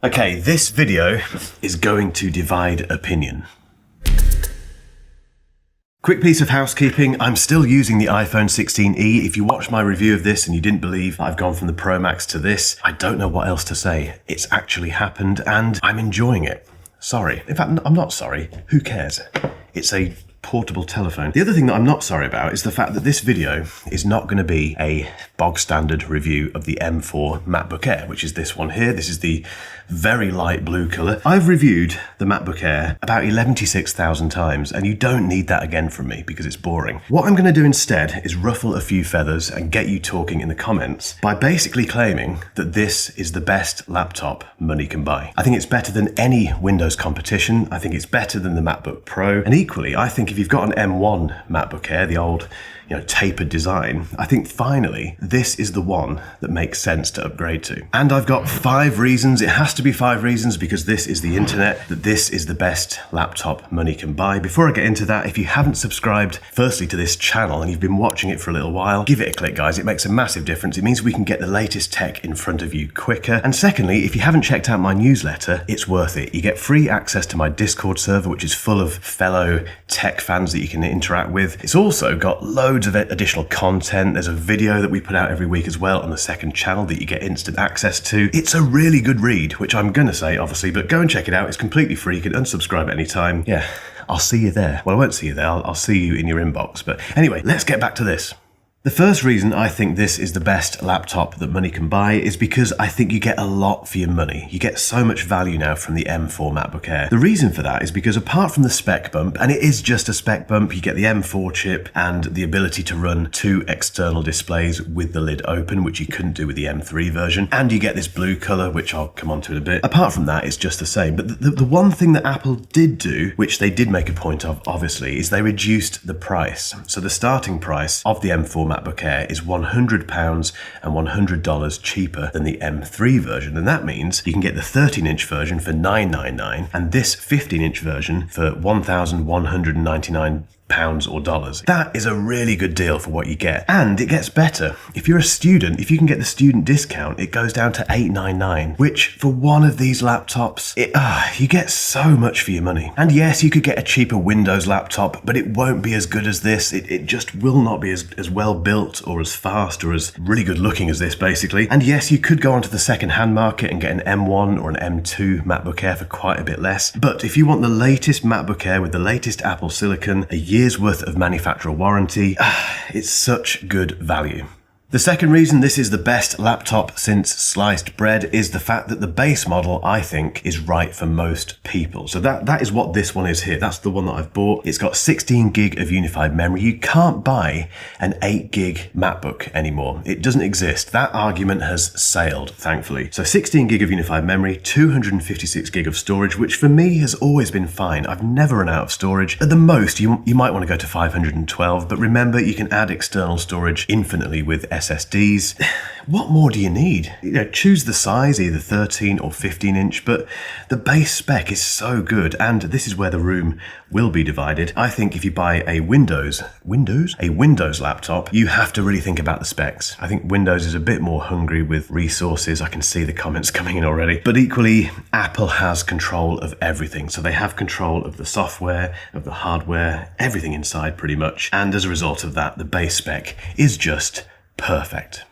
Okay, this video is going to divide opinion. Quick piece of housekeeping, I'm still using the iPhone 16e. If you watched my review of this and you didn't believe I've gone from the Pro Max to this, I don't know what else to say. It's actually happened and I'm enjoying it. Sorry. In fact, I'm not sorry. Who cares? It's a portable telephone. The other thing that I'm not sorry about is the fact that this video is not going to be a bog standard review of the M4 MacBook Air, which is this one here. This is the very light blue color. I've reviewed the MacBook Air about 11,600 times, and you don't need that again from me because it's boring. What I'm going to do instead is ruffle a few feathers and get you talking in the comments by basically claiming that this is the best laptop money can buy. I think it's better than any Windows competition. I think it's better than the MacBook Pro, and equally, I think if you've got an M1 MacBook Air, the old, tapered design, I think finally this is the one that makes sense to upgrade to. And I've got 5 reasons, it has to be 5 reasons because this is the internet, that this is the best laptop money can buy. Before I get into that, if you haven't subscribed firstly to this channel and you've been watching it for a little while, give it a click guys, it makes a massive difference. It means we can get the latest tech in front of you quicker. And secondly, if you haven't checked out my newsletter, it's worth it. You get free access to my Discord server, which is full of fellow tech fans that you can interact with. It's also got loads of additional content. There's a video that we put out every week as well on the second channel that you get instant access to. It's a really good read, which I'm gonna say obviously, but go and check it out. It's completely free. You can unsubscribe at any time. Yeah, I'll see you there. Well, I won't see you there. I'll see you in your inbox. But anyway, let's get back to this. The first reason I think this is the best laptop that money can buy is because I think you get a lot for your money. You get so much value now from the M4 MacBook Air. The reason for that is because apart from the spec bump, and it is just a spec bump, you get the M4 chip and the ability to run 2 external displays with the lid open, which you couldn't do with the M3 version, and you get this blue color, which I'll come on to in a bit. Apart from that, it's just the same. But the one thing that Apple did do, which they did make a point of, obviously, is they reduced the price. So the starting price of the M4 MacBook Air is £100 and $100 cheaper than the M3 version, and that means you can get the 13-inch version for $999 and this 15-inch version for £1,199 or dollars. That is a really good deal for what you get. And it gets better. If you're a student, if you can get the student discount, it goes down to $899, which for one of these laptops, you get so much for your money. And yes, you could get a cheaper Windows laptop, but it won't be as good as this. It just will not be as well built or as fast or as really good looking as this, basically. And yes, you could go onto the second-hand market and get an M1 or an M2 MacBook Air for quite a bit less. But if you want the latest MacBook Air with the latest Apple Silicon, a year's worth of manufacturer warranty, it's such good value. The second reason this is the best laptop since sliced bread is the fact that the base model, I think, is right for most people. So that is what this one is here. That's the one that I've bought. It's got 16 gig of unified memory. You can't buy an 8 gig MacBook anymore. It doesn't exist. That argument has sailed, thankfully. So 16 gig of unified memory, 256 gig of storage, which for me has always been fine. I've never run out of storage. At the most, you might want to go to 512, but remember, you can add external storage infinitely with SSDs. What more do you need? Choose the size, either 13 or 15 inch, but the base spec is so good, and this is where the room will be divided. I think if you buy a Windows laptop, you have to really think about the specs. I think Windows is a bit more hungry with resources. I can see the comments coming in already. But equally, Apple has control of everything. So they have control of the software, of the hardware, everything inside pretty much. And as a result of that, the base spec is just perfect.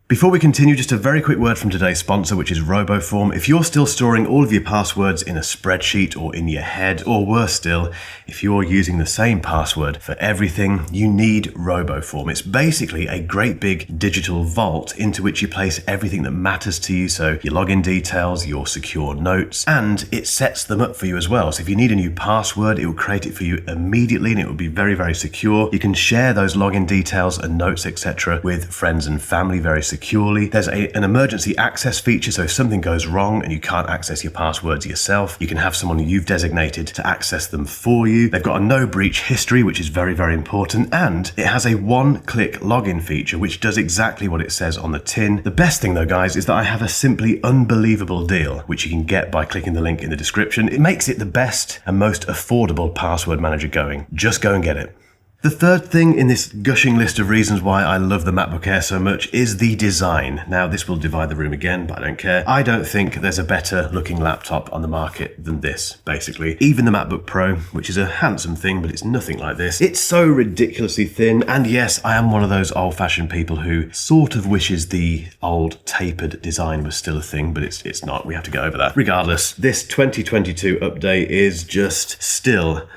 Before we continue, just a very quick word from today's sponsor, which is RoboForm. If you're still storing all of your passwords in a spreadsheet or in your head, or worse still, if you're using the same password for everything, you need RoboForm. It's basically a great big digital vault into which you place everything that matters to you, so your login details, your secure notes, and it sets them up for you as well. So if you need a new password, it will create it for you immediately, and it will be very, very secure. You can share those login details and notes, etc. with friends and family very securely. There's an emergency access feature, so if something goes wrong and you can't access your passwords yourself, you can have someone you've designated to access them for you. They've got a no breach history, which is very, very important, and it has a one-click login feature, which does exactly what it says on the tin. The best thing though, guys, is that I have a simply unbelievable deal, which you can get by clicking the link in the description. It makes it the best and most affordable password manager going. Just go and get it. The third thing in this gushing list of reasons why I love the MacBook Air so much is the design. Now, this will divide the room again, but I don't care. I don't think there's a better looking laptop on the market than this, basically. Even the MacBook Pro, which is a handsome thing, but it's nothing like this. It's so ridiculously thin, and yes, I am one of those old-fashioned people who sort of wishes the old tapered design was still a thing, but it's not. We have to get over that. Regardless, this 2022 update is just still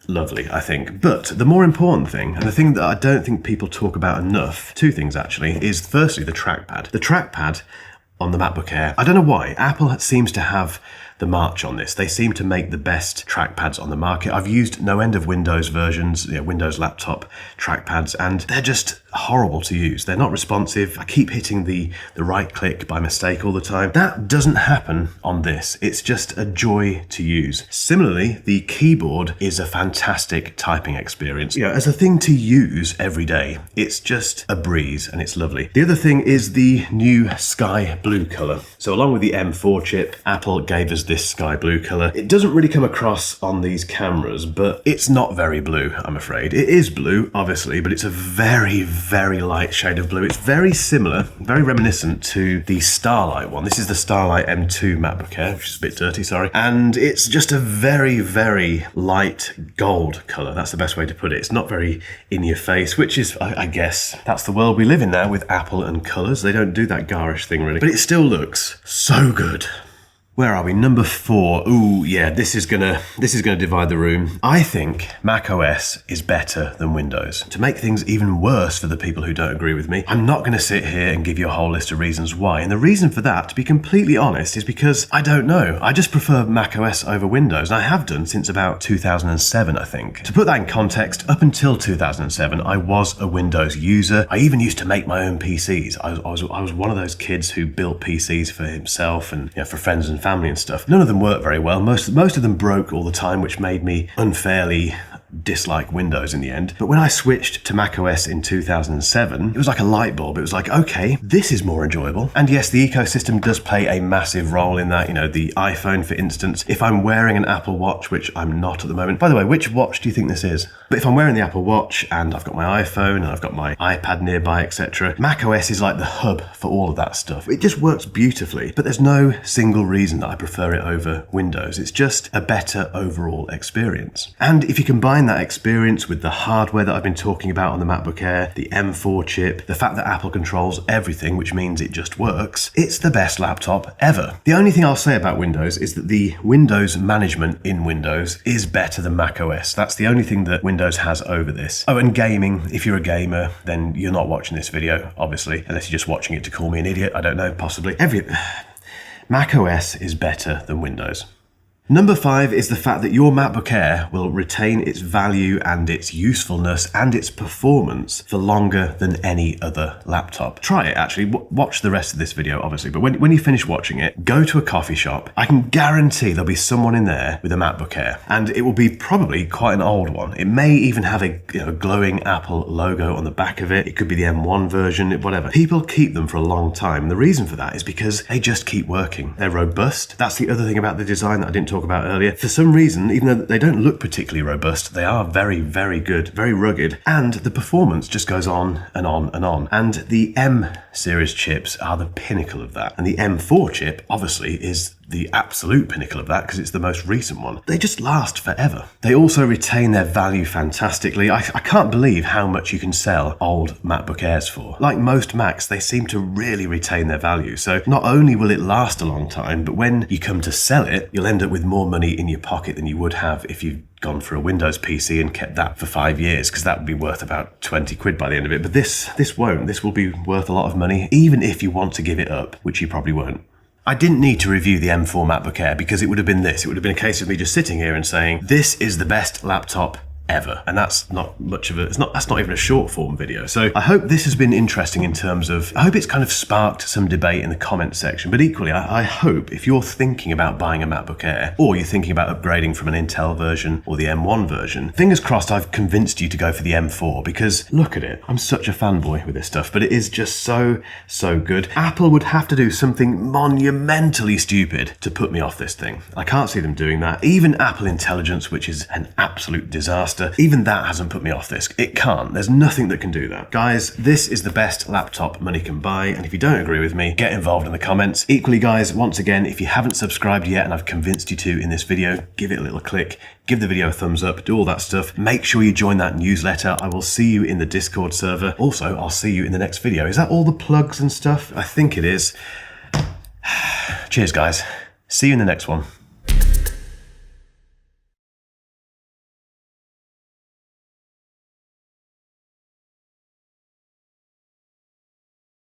lovely, I think. But the more important thing, and the thing that I don't think people talk about enough, two things actually, is firstly the trackpad. The trackpad on the MacBook Air, I don't know why, Apple seems to have the march on this. They seem to make the best trackpads on the market. I've used no end of Windows versions, Windows laptop trackpads, and they're just horrible to use. They're not responsive. I keep hitting the right click by mistake all the time. That doesn't happen on this. It's just a joy to use. Similarly, the keyboard is a fantastic typing experience. As a thing to use every day, it's just a breeze and it's lovely. The other thing is the new sky blue color. So along with the M4 chip, Apple gave us this sky blue color. It doesn't really come across on these cameras, but it's not very blue, I'm afraid. It is blue, obviously, but it's a very, very light shade of blue. It's very similar, very reminiscent to the Starlight one. This is the Starlight M2 MacBook Air, which is a bit dirty, sorry. And it's just a very, very light gold color. That's the best way to put it. It's not very in your face, which is, I guess, that's the world we live in now with Apple and colors. They don't do that garish thing really, but it still looks so good. Where are we? Number 4. Ooh, yeah, this is gonna divide the room. I think macOS is better than Windows. To make things even worse for the people who don't agree with me, I'm not gonna sit here and give you a whole list of reasons why. And the reason for that, to be completely honest, is because I don't know. I just prefer macOS over Windows, and I have done since about 2007, I think. To put that in context, up until 2007, I was a Windows user. I even used to make my own PCs. I was one of those kids who built PCs for himself and for friends and family and stuff. None of them worked very well. Most of them broke all the time, which made me unfairly dislike Windows in the end. But when I switched to macOS in 2007, it was like a light bulb. It was like, okay, this is more enjoyable. And yes, the ecosystem does play a massive role in that. The iPhone, for instance, if I'm wearing an Apple Watch, which I'm not at the moment. By the way, which watch do you think this is? But if I'm wearing the Apple Watch and I've got my iPhone and I've got my iPad nearby, etc., macOS is like the hub for all of that stuff. It just works beautifully, but there's no single reason that I prefer it over Windows. It's just a better overall experience. And if you combine that experience with the hardware that I've been talking about on the MacBook Air, the M4 chip, the fact that Apple controls everything, which means it just works, it's the best laptop ever. The only thing I'll say about Windows is that the Windows management in Windows is better than macOS. That's the only thing that Windows has over this. Oh, and gaming. If you're a gamer, then you're not watching this video, obviously, unless you're just watching it to call me an idiot. I don't know, possibly. macOS is better than Windows. Number 5 is the fact that your MacBook Air will retain its value and its usefulness and its performance for longer than any other laptop. Try it, actually. Watch the rest of this video, obviously, but when you finish watching it, go to a coffee shop. I can guarantee there'll be someone in there with a MacBook Air, and it will be probably quite an old one. It may even have a glowing Apple logo on the back of it. It could be the M1 version, whatever. People keep them for a long time, and the reason for that is because they just keep working. They're robust. That's the other thing about the design that I didn't talk about earlier. For some reason, even though they don't look particularly robust, they are very, very good, very rugged, and the performance just goes on and on and on. And the M series chips are the pinnacle of that. And the M4 chip, obviously, is the absolute pinnacle of that because it's the most recent one. They just last forever. They also retain their value fantastically. I can't believe how much you can sell old MacBook Airs for. Like most Macs, they seem to really retain their value. So not only will it last a long time, but when you come to sell it, you'll end up with more money in your pocket than you would have if you've gone for a Windows PC and kept that for 5 years, because that would be worth about 20 quid by the end of it. But this won't. This will be worth a lot of money, even if you want to give it up, which you probably won't. I didn't need to review the M4 MacBook Air because it would have been this. It would have been a case of me just sitting here and saying, this is the best laptop ever. And that's not much of that's not even a short form video. So I hope this has been interesting in terms of, I hope it's kind of sparked some debate in the comments section, but equally I hope if you're thinking about buying a MacBook Air or you're thinking about upgrading from an Intel version or the M1 version, fingers crossed I've convinced you to go for the M4, because look at it. I'm such a fanboy with this stuff, but it is just so good. Apple would have to do something monumentally stupid to put me off this thing. I can't see them doing that. Even Apple Intelligence, which is an absolute disaster, faster. Even that hasn't put me off this. It can't. There's nothing that can do that. Guys, this is the best laptop money can buy, and if you don't agree with me, get involved in the comments. Equally, guys, once again, if you haven't subscribed yet and I've convinced you to in this video, give it a little click, give the video a thumbs up, do all that stuff. Make sure you join that newsletter. I will see you in the Discord server. Also, I'll see you in the next video. Is that all the plugs and stuff? I think it is. Cheers, guys. See you in the next one.